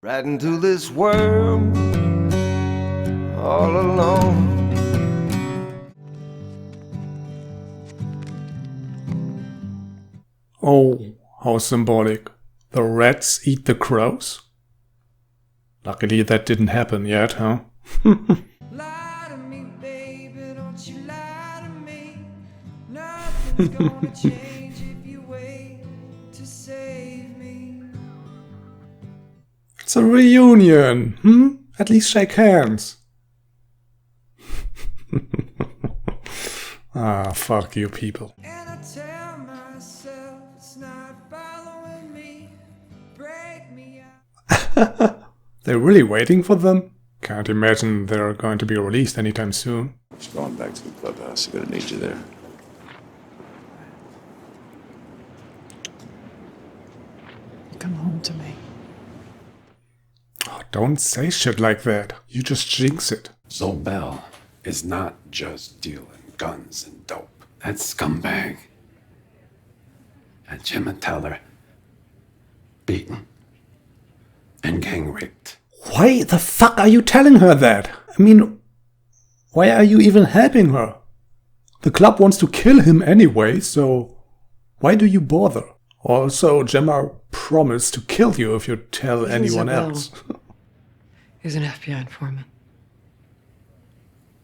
Right into this world, all alone. Oh, how symbolic. The rats eat the crows? Luckily that didn't happen yet, huh? Lie to me, baby, don't you lie to me. Nothing's gonna change if you wait to save me. It's a reunion, At least shake hands. Ah, fuck you people. And I tell myself it's not following me. Break me out. They're really waiting for them? Can't imagine they're going to be released anytime soon. Just going back to the clubhouse. I'm gonna need you there. Come home to me. Oh, don't say shit like that. You just jinx it. Zobel is not just dealing guns and dope. That scumbag had Jim and Teller beaten and gang raped. Why the fuck are you telling her that? I mean, why are you even helping her? The club wants to kill him anyway, so why do you bother? Also, Gemma promised to kill you if you tell anyone else. He's an FBI informant.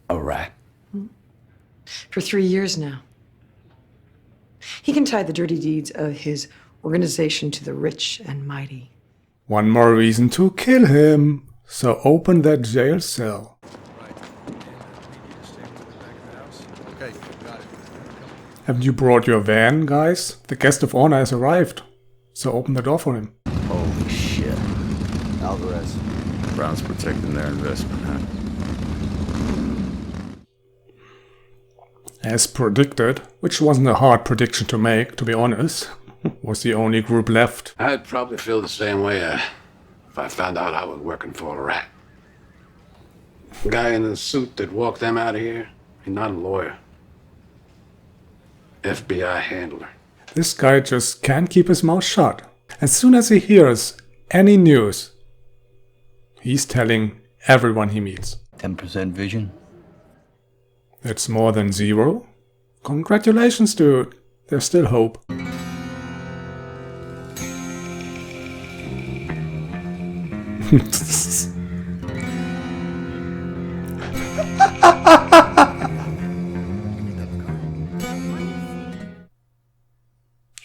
A rat. For 3 years now. He can tie the dirty deeds of his organization to the rich and mighty. One more reason to kill him. So open that jail cell. Haven't you brought your van, guys? The guest of honor has arrived. So open the door for him. Holy shit. Alvarez. Brown's protecting their investment, huh? As predicted, which wasn't a hard prediction to make, to be honest, was the only group left. I'd probably feel the same way if I found out I was working for a rat. The guy in the suit that walked them out of here, he's not a lawyer. FBI handler. This guy just can't keep his mouth shut. As soon as he hears any news, he's telling everyone he meets. 10% vision. That's more than zero. Congratulations, dude. There's still hope.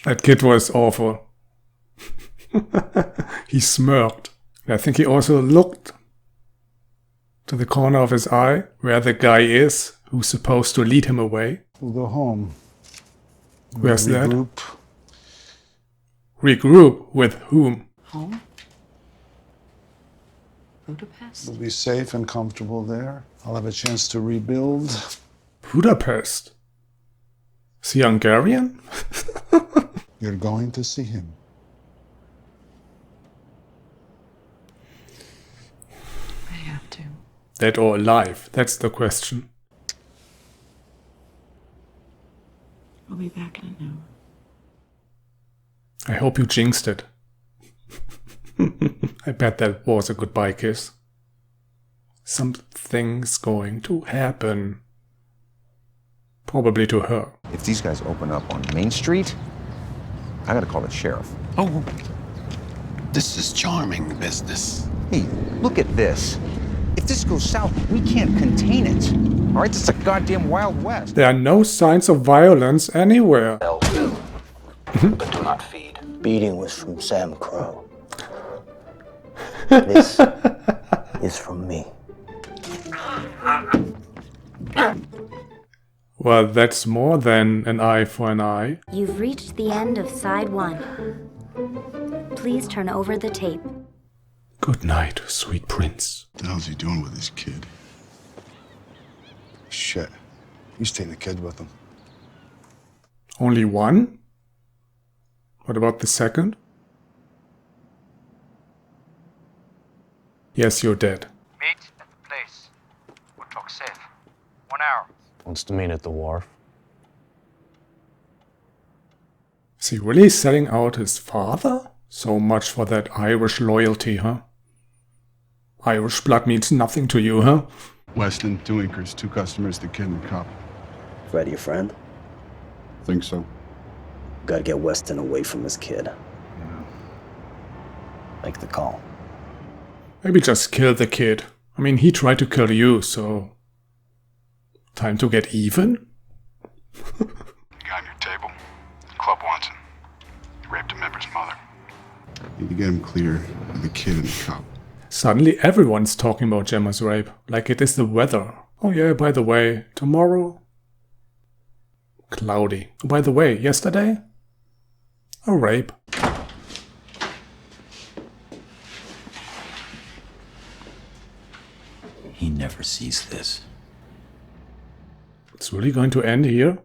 That kid was awful. He smirked. I think he also looked to the corner of his eye where the guy is who's supposed to lead him away. We'll go home. Where's that? Regroup. Regroup with whom? Home? Budapest? We'll be safe and comfortable there. I'll have a chance to rebuild. Budapest? Is he Hungarian? You're going to see him. I have to. Dead or alive? That's the question. I'll be back in an hour. I hope you jinxed it. I bet that was a goodbye kiss. Something's going to happen. Probably to her. If these guys open up on Main Street, I gotta call the sheriff. Oh, this is charming business. Hey, look at this. If this goes south, we can't contain it. All right, this is a goddamn Wild West. There are no signs of violence anywhere. But do not feed. Beating was from Sam Crow. This is from me. Well, that's more than an eye for an eye. You've reached the end of side 1. Please turn over the tape. Good night, sweet prince. What the hell's he doing with his kid? Shit. He's taking the kid with him. Only one? What about the second? Yes, you're dead. Meet at the place. We'll talk safe. 1 hour. Wants to meet at the wharf. Is he really selling out his father? So much for that Irish loyalty, huh? Irish blood means nothing to you, huh? Weston, 2 Inkers, 2 customers, the kid and the cop. Freddy, your friend? Think so? Gotta get Weston away from this kid. Make the call. Maybe just kill the kid. I mean, he tried to kill you, so... Time to get even? Guy on your table. Club wants him. He raped a member's mother. Need to get him clear of the kid and the cop. Suddenly everyone's talking about Gemma's rape, like it is the weather. Oh yeah, by the way, tomorrow... Cloudy. Oh, by the way, yesterday? A rape. He never sees this. It's really going to end here?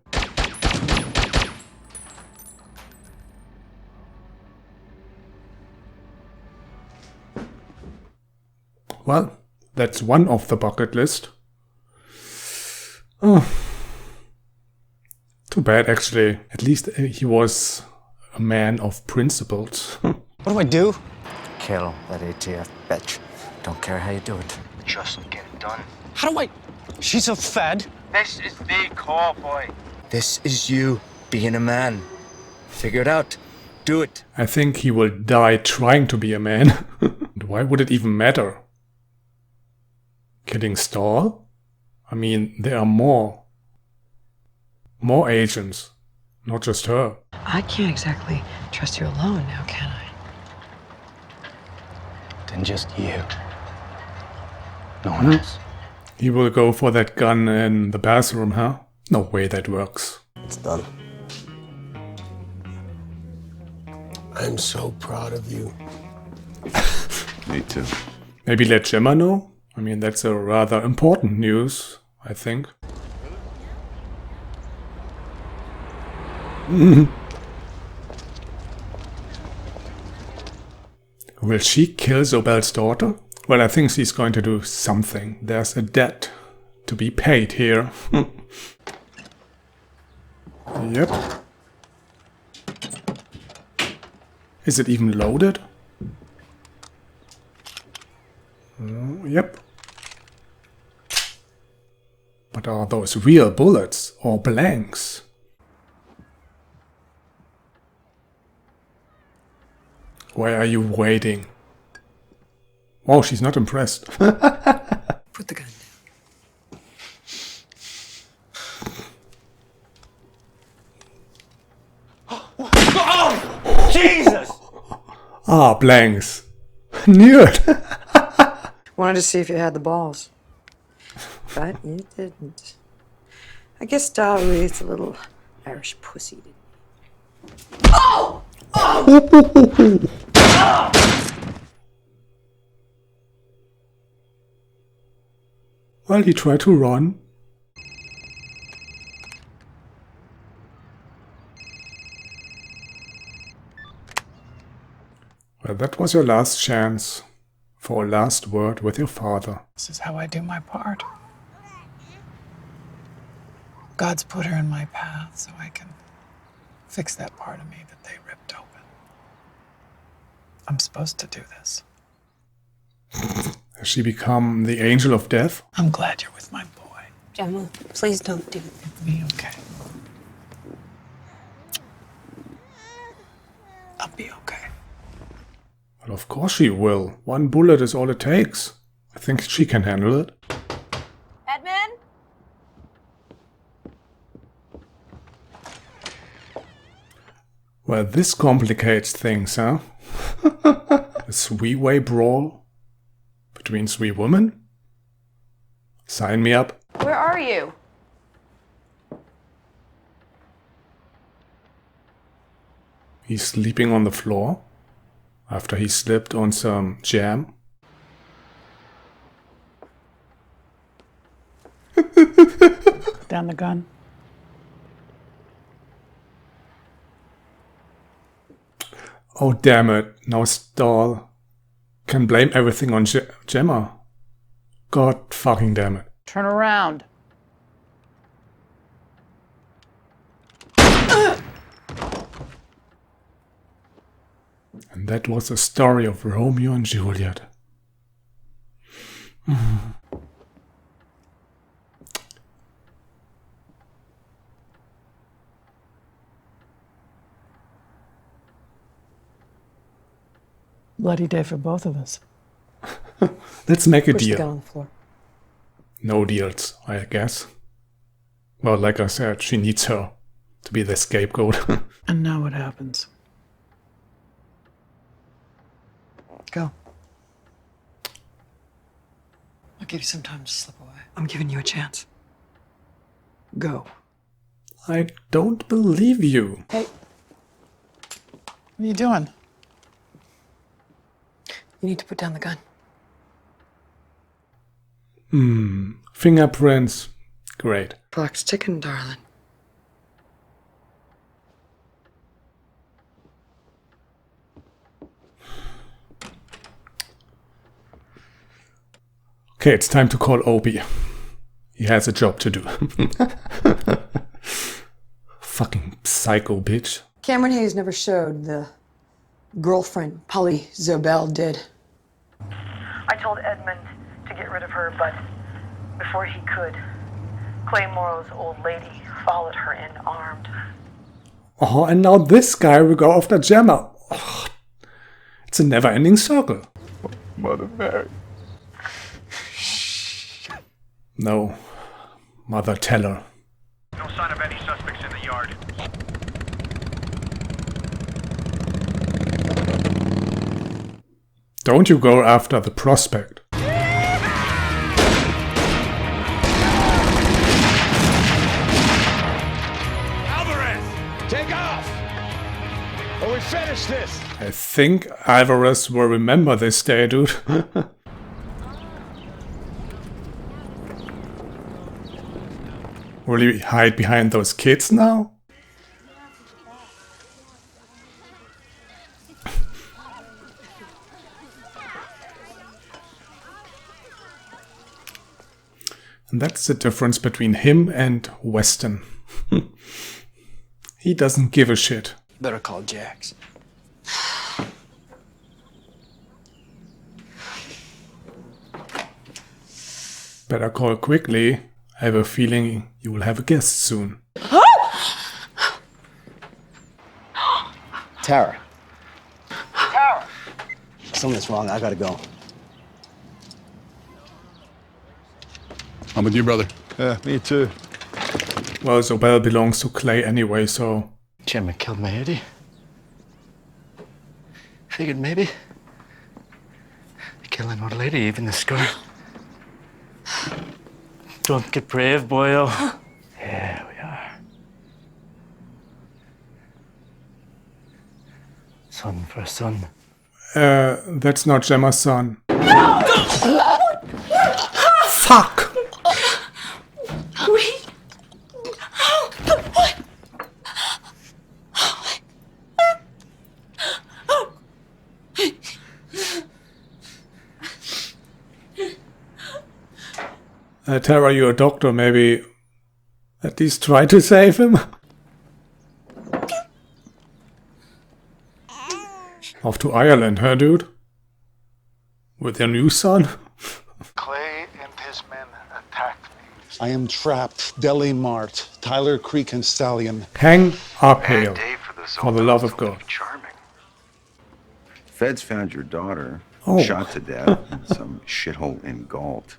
Well, that's one off the bucket list. Oh. Too bad, actually. At least he was a man of principles. What do I do? Kill that ATF bitch. Don't care how you do it. Just get it done. How do I... She's a fed. This is the call, boy. This is you being a man. Figure it out. Do it. I think he will die trying to be a man. And why would it even matter? Killing Stahl? I mean, there are more agents, not just her. I can't exactly trust you alone now, can I? Then just you. No one else. He will go for that gun in the bathroom, huh? No way that works. It's done. I'm so proud of you. Me too. Maybe let Gemma know? I mean, that's a rather important news, I think. Will she kill Zobel's daughter? Well, I think she's going to do something. There's a debt to be paid here. Yep. Is it even loaded? Yep. But are those real bullets or blanks? Why are you waiting? Oh, she's not impressed. Put the gun Oh, Jesus! Ah, blanks. Knew it. Wanted to see if you had the balls. But you didn't. I guess Stahl really is a little Irish pussy. Oh! Well, he tried to run. Well, that was your last chance for a last word with your father. This is how I do my part. God's put her in my path so I can fix that part of me that they ripped open. I'm supposed to do this. Has she become the angel of death? I'm glad you're with my boy. Gemma, please don't do it. It's me, okay? I'll be okay. Well, of course she will. One bullet is all it takes. I think she can handle it. Edmund? Well, this complicates things, huh? A three-way brawl between 3 women? Sign me up. Where are you? He's sleeping on the floor after he slipped on some jam. Down the gun. Oh, damn it. Now Stahl can blame everything on Gemma. God fucking damn it. Turn around. And that was the story of Romeo and Juliet. Bloody day for both of us. Let's make a Push the deal. gun on the floor. No deals, I guess. Well, like I said, she needs her to be the scapegoat. And now what happens? Go. I'll give you some time to slip away. I'm giving you a chance. Go. I don't believe you. Hey. What are you doing? You need to put down the gun. Fingerprints. Great. Clock's ticking, darling. Okay, it's time to call Obi. He has a job to do. Fucking psycho bitch. Cameron Hayes never showed. The girlfriend, Polly Zobel, did. I told Edmund to get rid of her, but before he could, Clay Morrow's old lady followed her in armed. Oh, and now this guy will go after Gemma. Oh, it's a never-ending circle. Mother Mary. No. Mother, tell her. No sign of any suspects in the yard. Don't you go after the prospect. Alvarez! Take off! Or we finish this! I think Alvarez will remember this day, dude. Will he hide behind those kids now? And that's the difference between him and Weston. He doesn't give a shit. Better call Jax. Better call quickly. I have a feeling you will have a guest soon. Tara. Tara! Something's wrong. I gotta go. I'm with you, brother. Yeah, me too. Well, Zobel belongs to Clay anyway, so... Gemma killed my Eddie. Figured maybe kill an old lady, even the scar. Don't get brave, boyo. Here we are. Son for a son. That's not Gemma's son. Fuck! Wait. What? Tara, you're a doctor, maybe at least try to save him? Off to Ireland, huh, dude? With your new son? Clay and his men attacked me. I am trapped. Deli Mart, Tyler Creek and Stallion. Hang up, Hale. For the love of God. Feds found your daughter, Oh. shot to death in some shithole in Galt.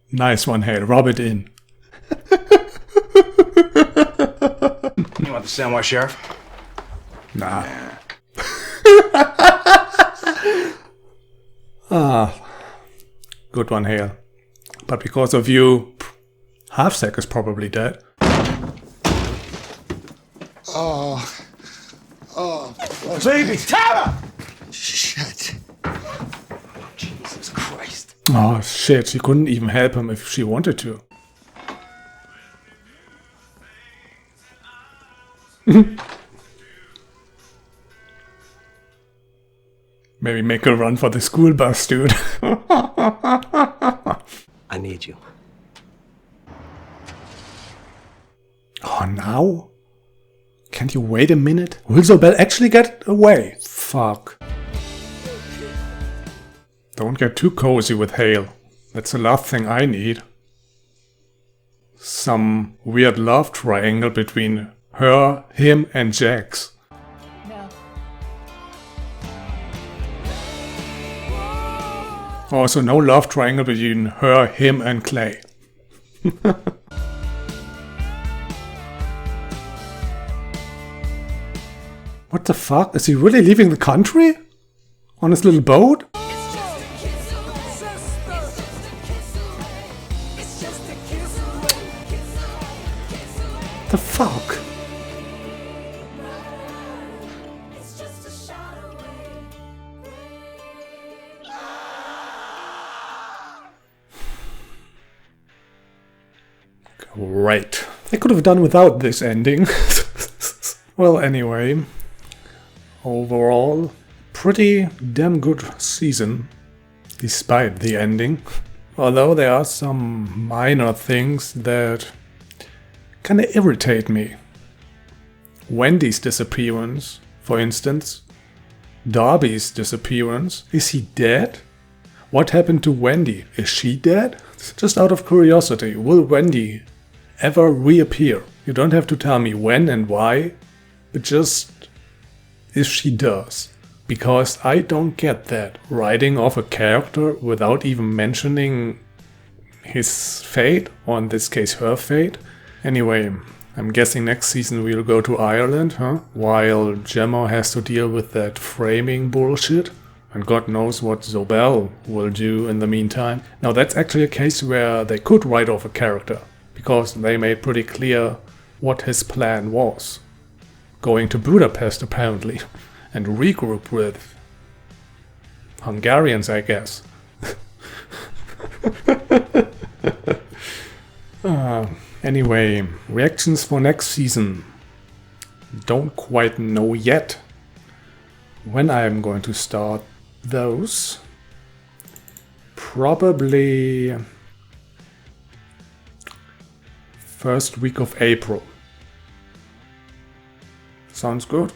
Nice one, Hale. Rub it in. You want the Samoa Sheriff? Nah. Good one, Hale. But because of you, Halfsack is probably dead. Baby! Tara! Shit. Jesus Christ. Oh shit, she couldn't even help him if she wanted to. Maybe make a run for the school bus, dude. I need you. Oh, now? Can't you wait a minute? Will Zobel actually get away? Fuck. Don't get too cozy with Hale. That's the last thing I need. Some weird love triangle between her, him, and Jax. No. Also, no love triangle between her, him, and Clay. What the fuck? Is he really leaving the country? On his little boat? The fuck? Great. I could have done without this ending. Well, anyway. Overall, pretty damn good season, despite the ending. Although there are some minor things that kinda irritate me. Wendy's disappearance, for instance. Darby's disappearance. Is he dead? What happened to Wendy? Is she dead? Just out of curiosity, will Wendy ever reappear? You don't have to tell me when and why, but just if she does. Because I don't get that. Writing off a character without even mentioning his fate, or in this case her fate. Anyway, I'm guessing next season we'll go to Ireland, huh? While Gemma has to deal with that framing bullshit. And God knows what Zobel will do in the meantime. Now that's actually a case where they could write off a character. Because they made pretty clear what his plan was. Going to Budapest apparently. And regroup with Hungarians, I guess. Anyway, reactions for next season. Don't quite know yet when I am going to start those. Probably first week of April. Sounds good?